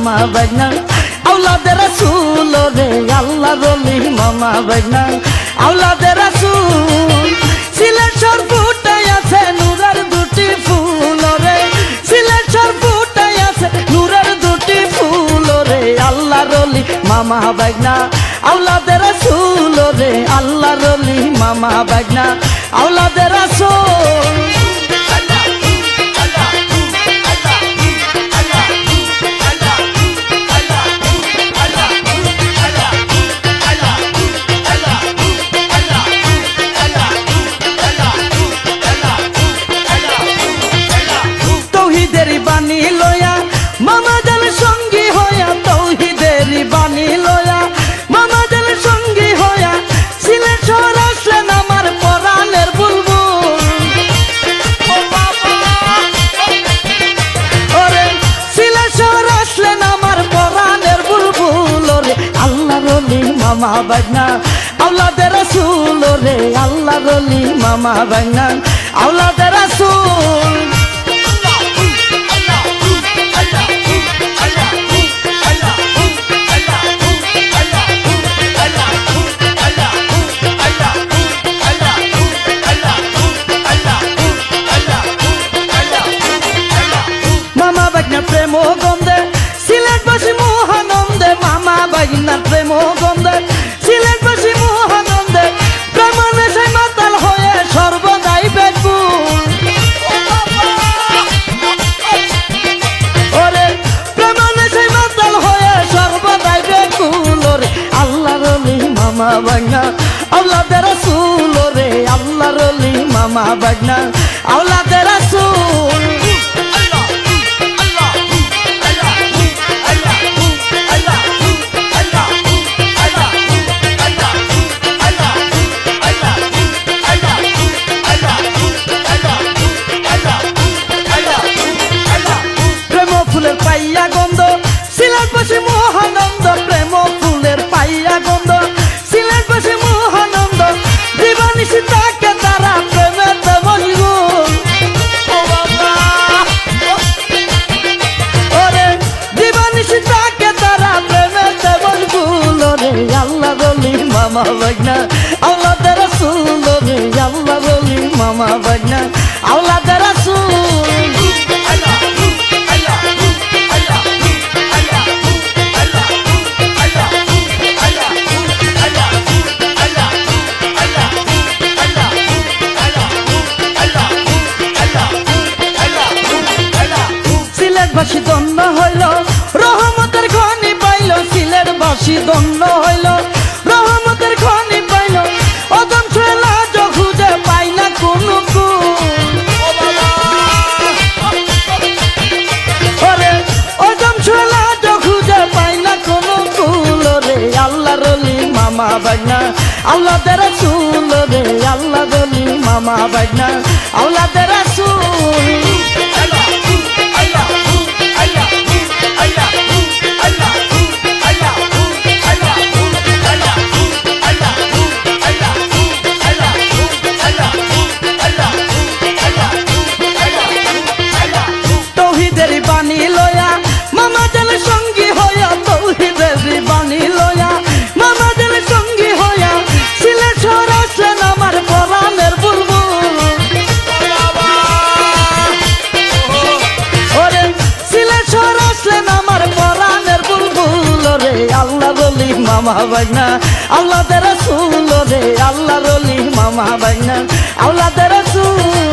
মামা বাগনা আওলাদে রাসূল রে আল্লাহর ওলি মামা বাগনা আওলাদে রাসূল সিলেটের ফুটায় আছে নূরের দুটি ফুল রে সিলেটের ফুটায় আছে নূরের দুটি ফুল রে আল্লাহর ওলি মামা বাগনা আওলাদে রাসূল রে আল্লাহর ওলি মামা বাগনা আওলাদে রাসূল তৌহিদেরি বাণী লয়া মামাদের সঙ্গী হইয়া তৌহিদেরি বাণী লয়া মামাদের সঙ্গী হইয়া সিলেট শহর আসলেন আমার পরাণের বুলবুল ওরে সিলেট শহর আসলেন আমার পরাণের বুলবুল ওরে আল্লাহর ওলি মামা বাগনা আওলাদে রাসূল রে আল্লাহর ওলি মামা বাগনা আওলাদে রাসূল মামা বাগনার প্রেম গন্ধে সিলেটবাসী মহানন্দে মামা বাগনার প্রেম গন্ধে সিলেটবাসী মহানন্দে প্রেম নেশায় মাতাল হয়ে সর্বদাই বেকুল ওরে প্রেম নেশায় মাতাল হয়ে সর্বদাই বেকুল ওরে আল্লাহর ওলি মামা বাগনা আওলাদে রাসূল রে আল্লাহর ওলি মামা বাগনা আওলাদে রাসূল ফুলের পাইয়া গন্ধ সিলেটবাসী মহানন্দ প্রেম ফুলের পাইয়া গন্ধ সিলেটবাসী মহানন্দ দিবানিশি তাকে তারা প্রেমেতে মশগুল ওরে দিবানিশি তাকে তারা প্রেমেতে মশগুল ওরে আল্লাহর ওলি মামা বাগনা আওলাদে রাসূল রে আল্লাহর ওলি মামা বাগনা আওলাদে রাসূল সিলেটবাসী ধন্য হইল রহমতের খনি পাইল সিলেটবাসী ধন্য হইল রহমতের খনি পাইল অদম ছেলা খুঁজে পাই না কোনো ওরে অদম ছেলা খুঁজে পাই না কোনো কুল রে আল্লাহর ওলি মামা বাগনা আওলাদে রাসূল রে আল্লাহর ওলি মামা বাগনা আওলাদে রাসূল তৌহিদেরি বাণী লয়া মামাদের সঙ্গী হইয়া তৌহিদেরি বাণী লয়া মামাদের সঙ্গী হইয়া সিলেট শহর আসলেন আমার পরাণের বুলবুল ওরে সিলেট শহর আসলেন আমার পরাণের বুলবুল রে আল্লাহর ওলি মামা বাগনা আওলাদে রাসূল রে আল্লাহর ওলি মামা বাগনা আওলাদে রাসূল